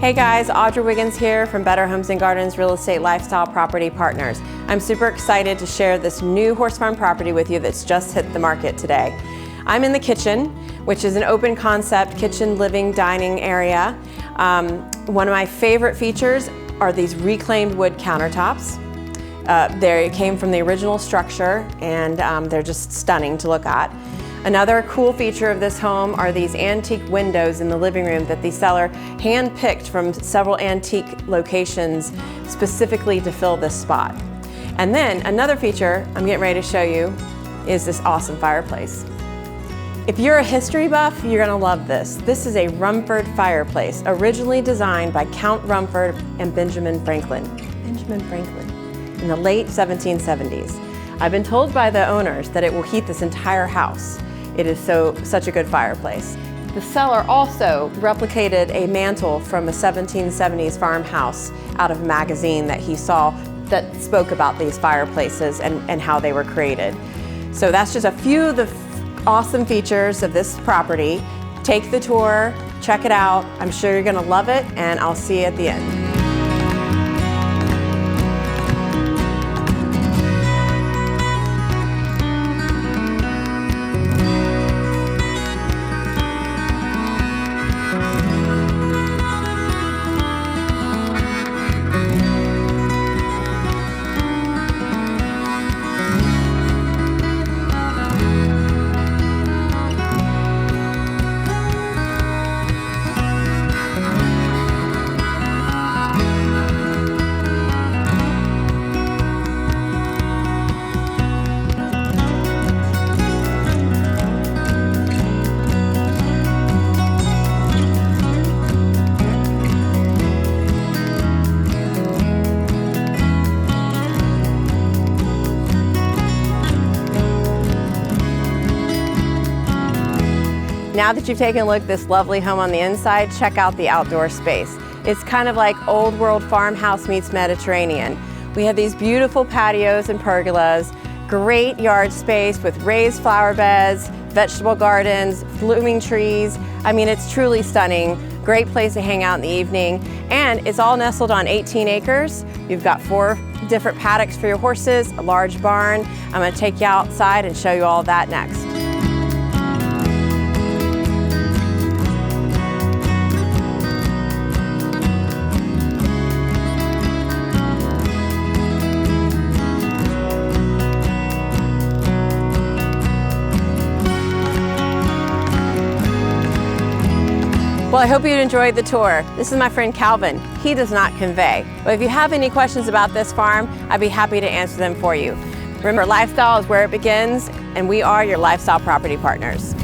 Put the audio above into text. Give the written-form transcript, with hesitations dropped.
Hey guys, Audra Wiggins here from Better Homes and Gardens Real Estate Lifestyle Property Partners. I'm super excited to share this new horse farm property with you that's just hit the market today. I'm in the kitchen, which is an open concept kitchen, living, dining area. One of my favorite features are these reclaimed wood countertops. They came from the original structure and they're just stunning to look at. Another cool feature of this home are these antique windows in the living room that the seller hand-picked from several antique locations specifically to fill this spot. And then another feature I'm getting ready to show you is this awesome fireplace. If you're a history buff, you're gonna love this. This is a Rumford fireplace, originally designed by Count Rumford and Benjamin Franklin in the late 1770s. I've been told by the owners that it will heat this entire house. It is such a good fireplace. The seller also replicated a mantle from a 1770s farmhouse out of a magazine that he saw that spoke about these fireplaces and how they were created. So that's just a few of the awesome features of this property. Take the tour, check it out. I'm sure you're gonna love it, and I'll see you at the end. Now that you've taken a look at this lovely home on the inside, check out the outdoor space. It's kind of like old world farmhouse meets Mediterranean. We have these beautiful patios and pergolas, great yard space with raised flower beds, vegetable gardens, blooming trees. I mean, it's truly stunning. Great place to hang out in the evening. And it's all nestled on 18 acres. You've got 4 different paddocks for your horses, a large barn. I'm gonna take you outside and show you all that next. Well, I hope you enjoyed the tour. This is my friend Calvin. He does not convey. But if you have any questions about this farm, I'd be happy to answer them for you. Remember, lifestyle is where it begins, and we are your lifestyle property partners.